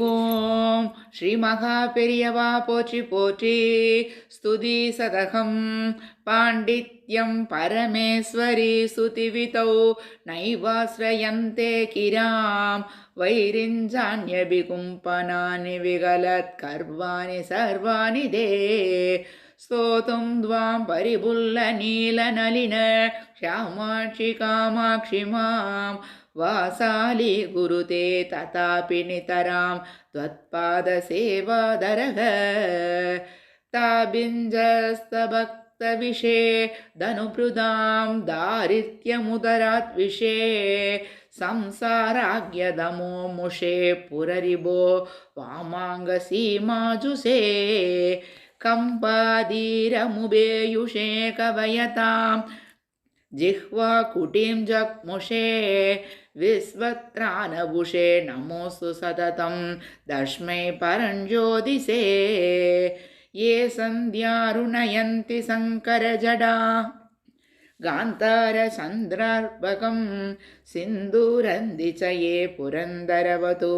ஓம். ஸ்ரீ மகா பெரியவா போற்றி போற்றி. ஸ்துதி சதகம். பாண்டித்யம் பரமேஸ்வரி சுதிவிதௌ நைவாஸ்ரயந்தே கிராம் வைரிஞ்சான்யபிகும்பனானி விகலத் கர்வாணி சர்வாணி தே स्तोतुं द्वां परिबुल्लनीलनलिन श्यामाक्षि कामाक्षि मां वासाली गुरुते तथापि नितरां त्वत्पादसेवादरः ताबिञ्जस्तभक्तविषे धनुभृदां दारिद्र्यमुदरात् विषे संसाराज्ञदमो मुषे पुररिबो वामाङ्गसीमाजुषे कम्पादीरमुबेयुषे कवयतां जिह्वा कुटीं जग्मुषे विस्वत्रानभुषे नमोऽस्तु सततं दस्मै परञ्ज्योतिषे ये सन्ध्यारुणयन्ति शङ्करजडा गान्धारचन्द्रार्पकं सिन्दूरन्ति च ये पुरन्दरवतु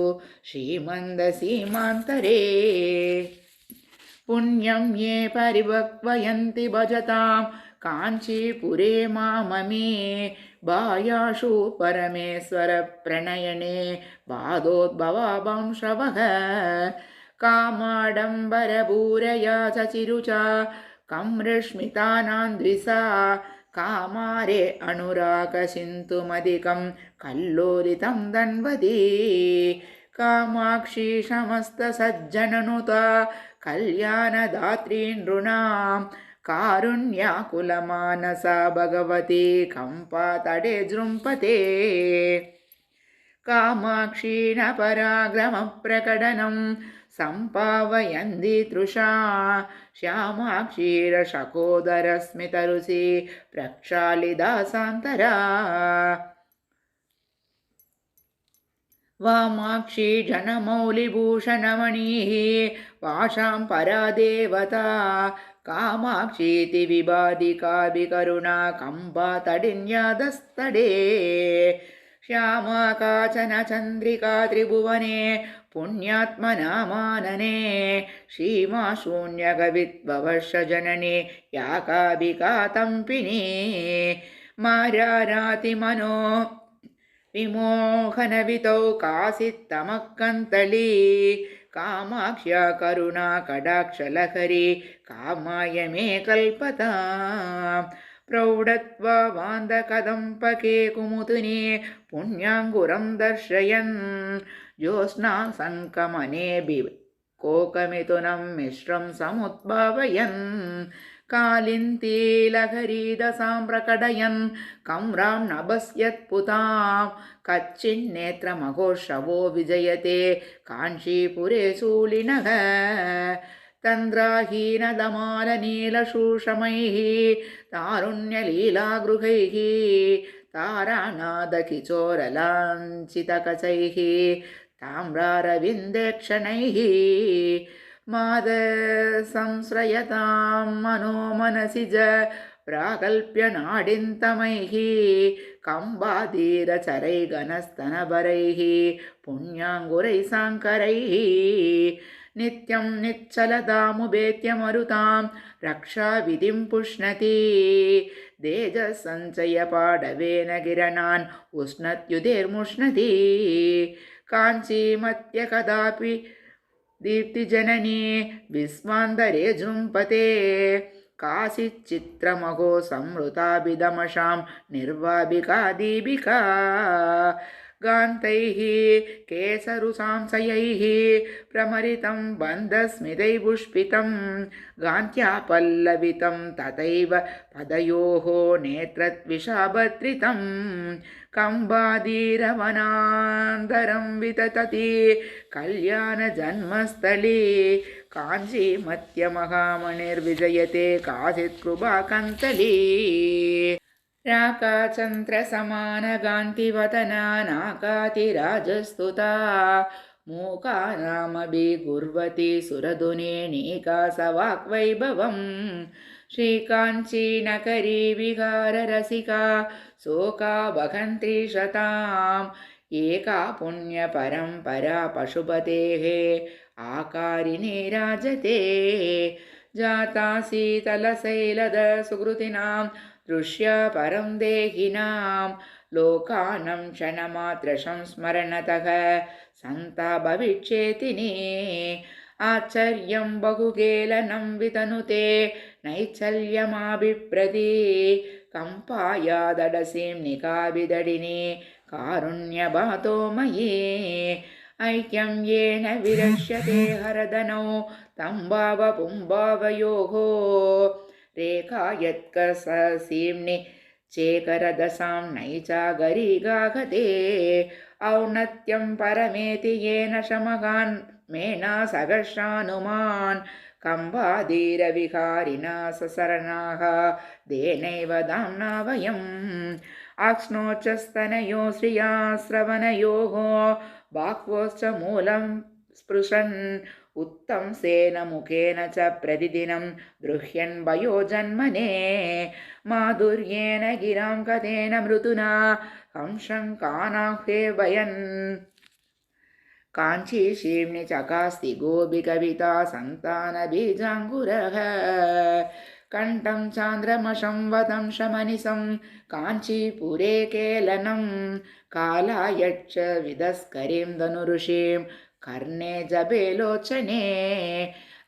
श्रीमन्दसीमान्तरे पुण्यं ये परिभक्वयन्ति भजतां काञ्चीपुरे माममे बायाशु परमेश्वरप्रणयने बाधोद्भवांशवः कामाडम्बरभूरया चचिरुचा कम्रश्मितानान्द्रिसा कामारे अनुरागसिन्धुमधिकं कल्लोलितं दन्वती कामाक्षी समस्तसज्जननुता कल्याणदात्री नृणां कारुण्याकुलमानसा भगवती कम्पातडे जृम्पते कामाक्षी न पराक्रमप्रकटनं सम्पावयन्ति तृषा श्यामाक्षीरशकोदरस्मितरुषि प्रक्षालिदासान्तरा वामाक्षी जनमौलिभूषणमणिः वाशां परादेवता कामाक्षीति विबाधिकाभिकरुणा कम्पातडिन्यादस्तडे श्यामा काचन चन्द्रिका त्रिभुवने पुण्यात्मनामानने सीमा शून्यकवित्ववर्षजननी याकाभिका तम्पिनी मारारातिमनो विमोहनवितौ कासित्तमक्कन्तली कामाक्ष्या करुणा कडाक्षलहरी कामाय मे कल्पतां प्रौढत्वावान्दकदम्पके कुमुदिनी पुण्याङ्गुरं दर्शयन् ज्योत्स्ना सङ्कमने कोकमिथुनं मिश्रं समुद्भावयन् कालिन्ती लहरीदसां प्रकटयन् कम्रां नभस्यत्पुतां कच्चिन्नेत्रमघोषवो विजयते काञ्चीपुरे शूलिनः तन्द्राहीनदमालनीलशूषमैः तारुण्यलीलागृहैः तारानादकिचोरलाञ्छितकचैः ताम्रारविन्देक्षणैः मादसंश्रयतां मनो मनसि च प्राकल्प्यनाडिन्तमैः कम्बाधीरचरैर्घनस्तनभरैः पुण्याङ्गुरैः साङ्करैः नित्यं निच्चलतामुपेत्य मरुतां रक्षाविधिं पुष्णति तेजसञ्चयपाडवेन किरणान् उष्णत्युतिर्मुष्णति काञ्चीमत्य कदापि दीप्तिजननी विस्मान्तरे जृम्पते काचिच्चित्रमघो संवृताभिदमशां निर्वाभिका दीपिका गान्तैः केसरुसांशयैः प्रमरितं बन्धस्मितैः पुष्पितं गान्त्या पल्लवितं तथैव पदयोः नेत्रद्विषाभद्रितं कम्बाधीरवनान्तरं विततति कल्याणजन्मस्थली काञ्चीमत्यमहामणिर्विजयते काचित्कृपाकन्तली राकाचन्द्रसमानकान्तिवदना नाकातिराजस्तुता मूकानामभिगुर्वती सुरधुनेनीकासवाक्वैभवं श्रीकाञ्चीनगरी विहाररसिका शोका वहन्त्री शतां एका पुण्यपरम्परा पशुपतेः आकारिणी राजते जाता शीतलशैलदसुकृतिनां दृश्य परं देहिनां लोकानं क्षणमात्रसंस्मरणतः सन्ता भविष्येतिनि आश्चर्यं बहुकेलनं वितनुते नैच्छल्यमाभिप्रति कम्पायादडसीं निकाभिदडिनि कारुण्यभातो मयि ऐक्यं येन विरक्ष्यते हरदनौ तं भावपुंभावयोः रेखा यत्कसीम्नि चेकरदशां नैचागरीगागते औन्नत्यं परमेति येन शमगान् मेना सहस्रानुमान् कम्बाधीरविहारिणा ससरणाः देनैव दाम्ना वयम् आक्ष्णोच्चस्तनयो श्रिया श्रवणयोः बाह्वोश्च मूलं स्पृशन् उत्तं सेन मुखेन च प्रतिदिनं गृह्यन् वयोजन्मने माधुर्येण गिरां कथेन मृदुना हंसं कानाह्वे वयन् काञ्चीशीम्नि चकास्ति गोपिकविता सन्तानबीजाङ्कुरः कण्ठं चान्द्रमशं वदं शमनिशं काञ्चीपुरे केलनं कालायच्च विदस्करीं धनुऋषिं कर्णे जबेलोचने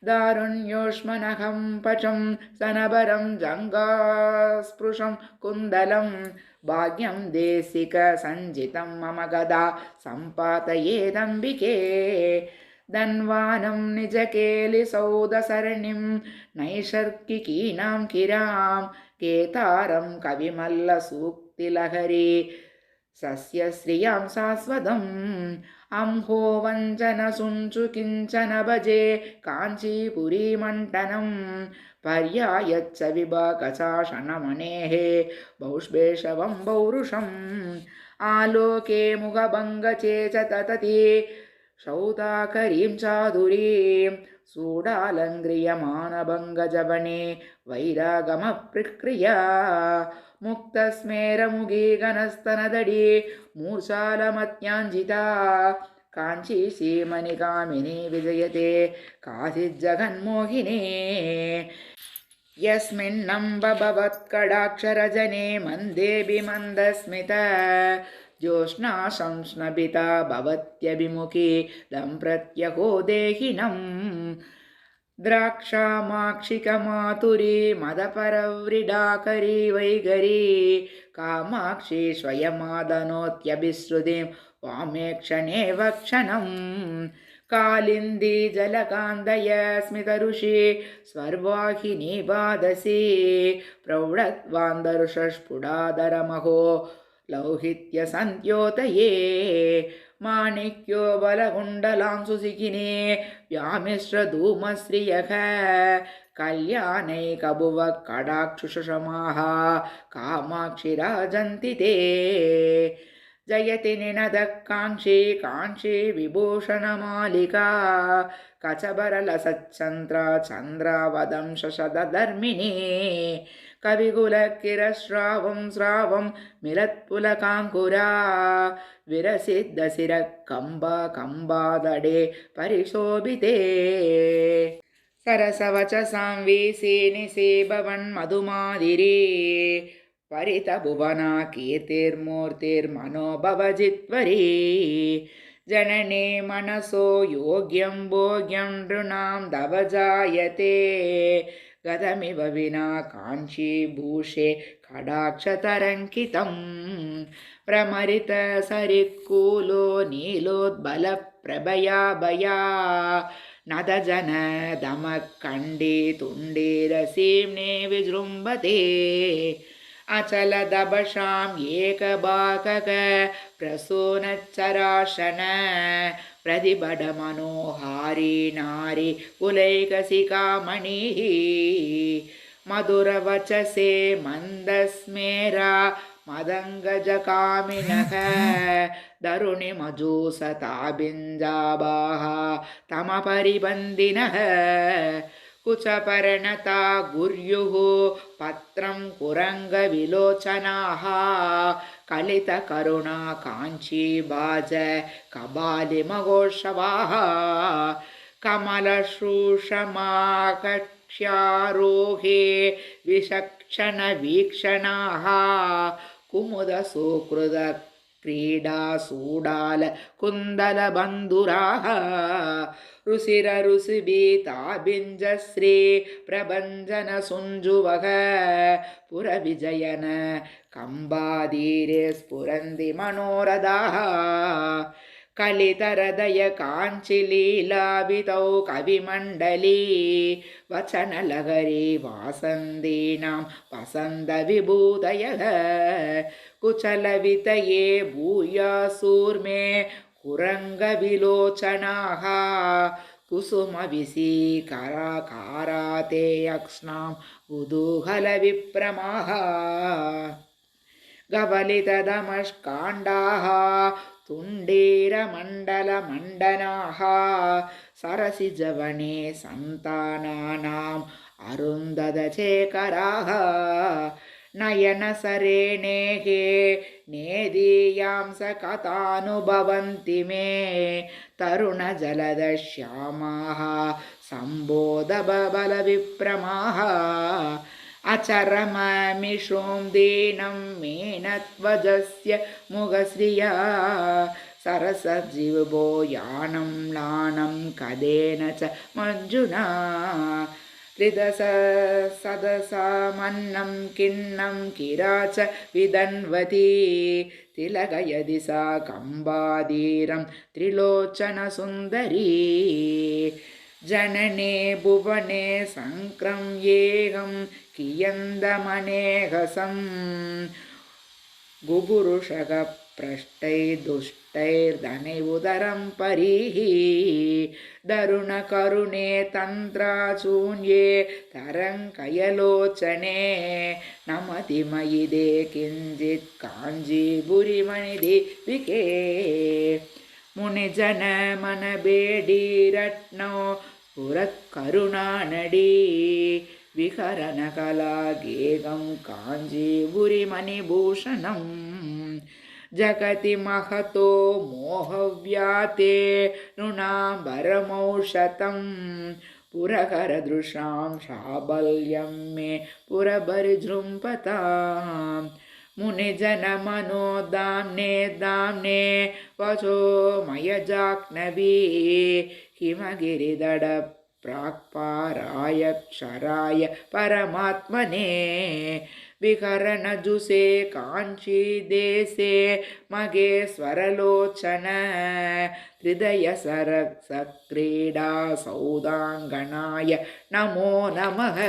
दारुण्योष्मनहं पचं सनभरं जङ्गास्पृशं कुन्दलं भाग्यं देशिकसञ्जितं मम गदा सम्पातयेदम्बिके धन्वानं निजकेलिसौदसरणिं नैसर्गिकीनां किरां केतारं कविमल्लसूक्तिलहरी सस्यश्रियां शाश्वतम् अंहो वञ्चनसुञ्चु किञ्चन भजे काञ्चीपुरीमण्डनं पर्यायच्च विभागचाशनमणेः बौष्पेशवं पौरुषम् आलोके मुखभङ्गचे च ततति शौताकरीं चादुरीं सूडालङ्घ्रियमानभङ्गजवने वैरागमप्रक्रिया मुक्तस्मेरमुगी गणस्तनदडी मूर्छालमत्याञ्जिता काञ्ची श्रीमणिकामिनी विजयते काचिज्जगन्मोहिनी यस्मिन्नम्बभवत्कडाक्षरजने मन्देऽपि मन्दस्मित ज्योत्स्ना संस्नबिता भवत्यभिमुखी दम्प्रत्यहो देहिनम् द्राक्षामाक्षिकमातुरी मदपरव्रीडाकरी वैगरी कामाक्षी स्वयमादनोत्यभिश्रुतिं वामेक्षणे वक्षणं कालिन्दी जलकान्दय स्मितऋषि स्वर्वाहिनी बाधसी प्रौढत्वान्दरुषस्फुटादरमहो लौहित्यसन्त्योतये माणिक्यो बलकुण्डलां सुसिकिने व्यामिश्रधूमश्रियः कल्याणैकभुवः कडाक्षुषमाः कामाक्षि राजन्ति ते जयति निनदः काङ्क्षी काङ्क्षी विभूषणमालिका कचबरलसच्चन्द्रा चन्द्रावदं शशदधर्मिणी कविकुलकिरश्रावं श्रावं मिलत्पुलकाङ्कुरा विरसिद्धशिरः कम्बा कम्बादडे परिशोभिते सरसवचसां वीसी निशीभवन्मधुमादिरी परितभुवना कीर्तिर्मूर्तिर्मनोभवजित्वरी जननी मनसो योग्यं भोग्यं नृणां दवजायते गतमिव विना काञ्चीभूषे कडाक्षतरङ्कितं प्रमरितसरित्कूलो नीलोद्बलप्रभया भया नदजनदमकण्डी तुण्डीरसीम्ने विजृम्भते अचलदभषाम् एकभागक प्रसूनच्चराशन प्रतिबडमनोहारी नारी कुलैकसिकामणिः मधुरवचसे मन्दस्मेरा मदङ्गजकामिनः दरुणिमजूसताबिञ्जाबाः तमपरिबन्धिनः कुचपर्णता गुर्युः पत्रं कुरङ्गविलोचनाः कलितकरुणा काञ्चीबाज कबालिमघोषवाः कमलशूषमाकक्ष्यारोहे विचक्षणवीक्षणाः कुमुदसुकृद क्रीडासूडाल कुन्दलबन्धुराः रुसिररुसिबीताबिञ्जश्री प्रभञ्जनसुञ्जुवः पुरविजयन कम्बादीरे स्फुरन्ति मनोरथाः कलितहृदय काञ्चिलीलावितौ कविमण्डली वचनलहरी वासन्दीनां वसन्तविभूतयः कुचलवितये भूयासूर्मे कुरङ्गविलोचनाः कुसुमविसीकराकाराते यक्ष्णां कुतूहलविप्रमाः गवलितदमष्काण्डाः तुण्डीरमण्डलमण्डनाः सरसिजवने सन्तानानाम् अरुन्धदशेखराः नयनसरेणेहे नेदीयांस कथानुभवन्ति मे तरुणजलदश्यामाः सम्बोधबलविप्रमाः अचरममिषुं दीनं मेनत्वजस्य मुखश्रिया सरसजीवो यानं लानं कदेन च मञ्जुना त्रिदश सदसामन्नं किन्नं किराच विदन्वती तिलकयदि सा कम्बादीरं त्रिलोचनसुन्दरी जनने भुवने संक्रम्येहं कियन्दमनेहसं गुबुरुषगपृष्टैर्दुष्टैर्धनैरुदरं परीः दरुणकरुणे तन्त्राचून्ये तरङ्कयलोचने नमति मयि दे किञ्चित् काञ्जीपुरिमणिदीपिके मुनिजनमनबेडीरत्नो स्फुरत्करुणानडी विहरणकलागेहं काञ्जीपुरिमणिभूषणम् जगति महतो मोहव्याते नृणाम्बरमौषधं पुरकरदृशां शाबल्यं मे पुरबरिजृम्भताम् मुनिजनमनो दाम्ने दाम्ने वचो मयजाह्नवी हिमगिरिदड प्राक्पाराय क्षराय परमात्मने विकरणजुषे काञ्चीदेशे मगेश्वरलोचन हृदयसरसक्रीडा सौदाङ्गनाय नमो नमः।